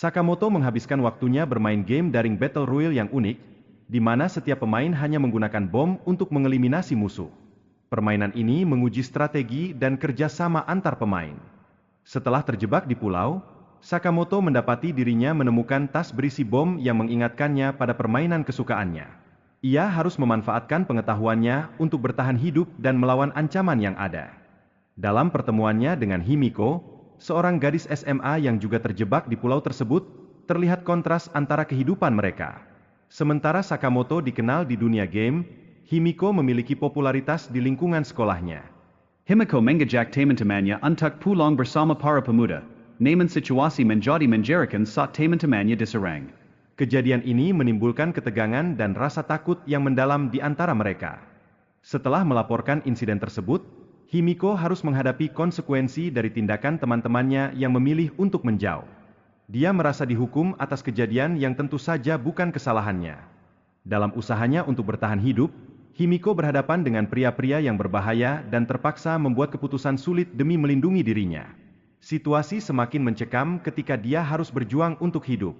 Sakamoto menghabiskan waktunya bermain game daring Battle Royale yang unik, di mana setiap pemain hanya menggunakan bom untuk mengeliminasi musuh. Permainan ini menguji strategi dan kerja sama antar pemain. Setelah terjebak di pulau, Sakamoto mendapati dirinya menemukan tas berisi bom yang mengingatkannya pada permainan kesukaannya. Ia harus memanfaatkan pengetahuannya untuk bertahan hidup dan melawan ancaman yang ada. Dalam pertemuannya dengan Himiko, seorang gadis SMA yang juga terjebak di pulau tersebut, terlihat kontras antara kehidupan mereka. Sementara Sakamoto dikenal di dunia game, Himiko memiliki popularitas di lingkungan sekolahnya. Himiko mengajak teman-temannya untuk pulang bersama para pemuda, namun situasi menjadi menjadikan saat teman-temannya diserang. Kejadian ini menimbulkan ketegangan dan rasa takut yang mendalam di antara mereka. Setelah melaporkan insiden tersebut, Himiko harus menghadapi konsekuensi dari tindakan teman-temannya yang memilih untuk menjauh. Dia merasa dihukum atas kejadian yang tentu saja bukan kesalahannya. Dalam usahanya untuk bertahan hidup, Himiko berhadapan dengan pria-pria yang berbahaya dan terpaksa membuat keputusan sulit demi melindungi dirinya. Situasi semakin mencekam ketika dia harus berjuang untuk hidup.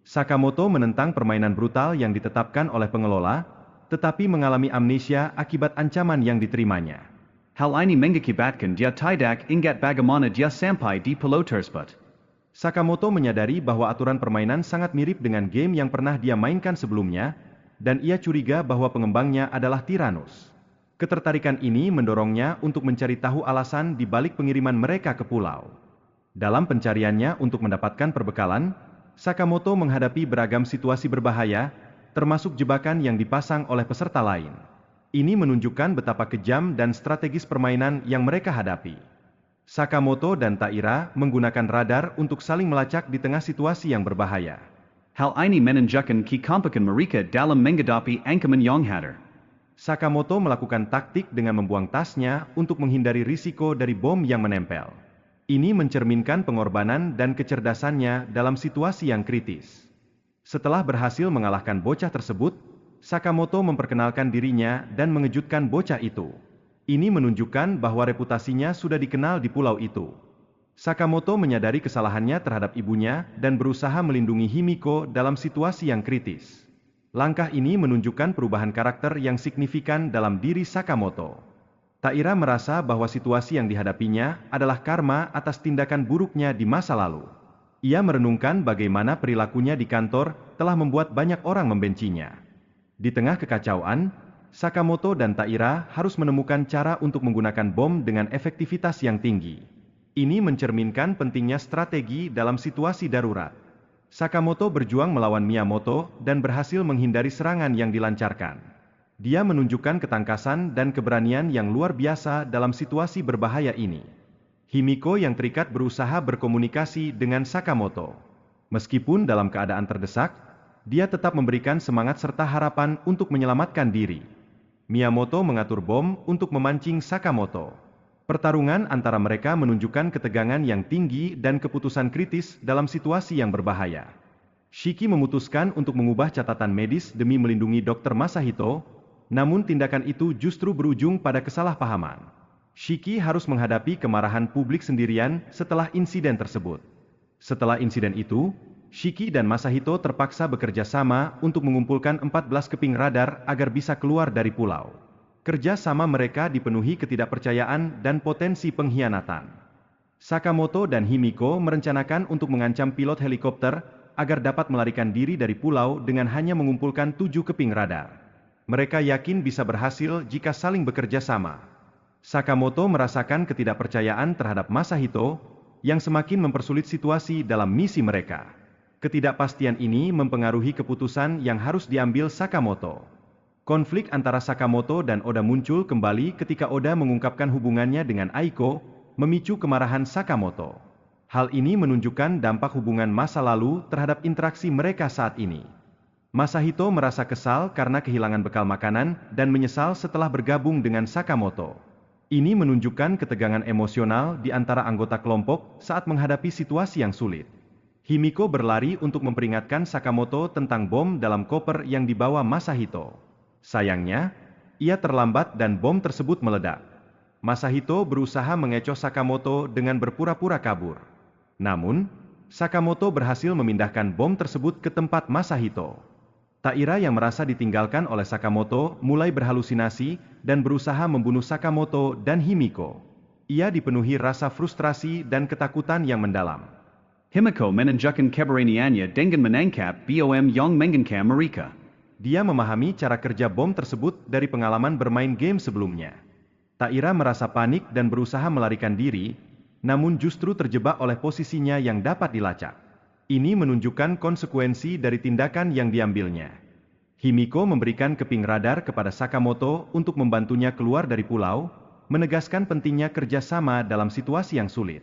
Sakamoto menentang permainan brutal yang ditetapkan oleh pengelola, tetapi mengalami amnesia akibat ancaman yang diterimanya. Hal ini mengakibatkan dia tidak ingat bagaimana dia sampai di pulau tersebut. Sakamoto menyadari bahwa aturan permainan sangat mirip dengan game yang pernah dia mainkan sebelumnya, dan ia curiga bahwa pengembangnya adalah Tyrannus. Ketertarikan ini mendorongnya untuk mencari tahu alasan di balik pengiriman mereka ke pulau. Dalam pencariannya untuk mendapatkan perbekalan, Sakamoto menghadapi beragam situasi berbahaya, termasuk jebakan yang dipasang oleh peserta lain. Ini menunjukkan betapa kejam dan strategis permainan yang mereka hadapi. Sakamoto dan Taira menggunakan radar untuk saling melacak di tengah situasi yang berbahaya. Hal ini menunjukkan kekompakan mereka dalam menghadapi ancaman yang hadir. Sakamoto melakukan taktik dengan membuang tasnya untuk menghindari risiko dari bom yang menempel. Ini mencerminkan pengorbanan dan kecerdasannya dalam situasi yang kritis. Setelah berhasil mengalahkan bocah tersebut, Sakamoto memperkenalkan dirinya dan mengejutkan bocah itu. Ini menunjukkan bahwa reputasinya sudah dikenal di pulau itu. Sakamoto menyadari kesalahannya terhadap ibunya dan berusaha melindungi Himiko dalam situasi yang kritis. Langkah ini menunjukkan perubahan karakter yang signifikan dalam diri Sakamoto. Taira merasa bahwa situasi yang dihadapinya adalah karma atas tindakan buruknya di masa lalu. Ia merenungkan bagaimana perilakunya di kantor telah membuat banyak orang membencinya. Di tengah kekacauan, Sakamoto dan Taira harus menemukan cara untuk menggunakan bom dengan efektivitas yang tinggi. Ini mencerminkan pentingnya strategi dalam situasi darurat. Sakamoto berjuang melawan Miyamoto dan berhasil menghindari serangan yang dilancarkan. Dia menunjukkan ketangkasan dan keberanian yang luar biasa dalam situasi berbahaya ini. Himiko yang terikat berusaha berkomunikasi dengan Sakamoto. Meskipun dalam keadaan terdesak, dia tetap memberikan semangat serta harapan untuk menyelamatkan diri. Miyamoto mengatur bom untuk memancing Sakamoto. Pertarungan antara mereka menunjukkan ketegangan yang tinggi dan keputusan kritis dalam situasi yang berbahaya. Shiki memutuskan untuk mengubah catatan medis demi melindungi Dr. Masahito, namun tindakan itu justru berujung pada kesalahpahaman. Shiki harus menghadapi kemarahan publik sendirian setelah insiden tersebut. Setelah insiden itu, Shiki dan Masahito terpaksa bekerja sama untuk mengumpulkan 14 keping radar agar bisa keluar dari pulau. Kerja sama mereka dipenuhi ketidakpercayaan dan potensi pengkhianatan. Sakamoto dan Himiko merencanakan untuk mengancam pilot helikopter agar dapat melarikan diri dari pulau dengan hanya mengumpulkan 7 keping radar. Mereka yakin bisa berhasil jika saling bekerja sama. Sakamoto merasakan ketidakpercayaan terhadap Masahito, yang semakin mempersulit situasi dalam misi mereka. Ketidakpastian ini mempengaruhi keputusan yang harus diambil Sakamoto. Konflik antara Sakamoto dan Oda muncul kembali ketika Oda mengungkapkan hubungannya dengan Aiko, memicu kemarahan Sakamoto. Hal ini menunjukkan dampak hubungan masa lalu terhadap interaksi mereka saat ini. Masahito merasa kesal karena kehilangan bekal makanan dan menyesal setelah bergabung dengan Sakamoto. Ini menunjukkan ketegangan emosional di antara anggota kelompok saat menghadapi situasi yang sulit. Himiko berlari untuk memperingatkan Sakamoto tentang bom dalam koper yang dibawa Masahito. Sayangnya, ia terlambat dan bom tersebut meledak. Masahito berusaha mengecoh Sakamoto dengan berpura-pura kabur. Namun, Sakamoto berhasil memindahkan bom tersebut ke tempat Masahito. Taira yang merasa ditinggalkan oleh Sakamoto mulai berhalusinasi dan berusaha membunuh Sakamoto dan Himiko. Ia dipenuhi rasa frustrasi dan ketakutan yang mendalam. Himiko menunjukkan keberaniannya dengan menangkap bom yang mengancam mereka. Dia memahami cara kerja bom tersebut dari pengalaman bermain game sebelumnya. Taira merasa panik dan berusaha melarikan diri, namun justru terjebak oleh posisinya yang dapat dilacak. Ini menunjukkan konsekuensi dari tindakan yang diambilnya. Himiko memberikan keping radar kepada Sakamoto untuk membantunya keluar dari pulau, menegaskan pentingnya kerjasama dalam situasi yang sulit.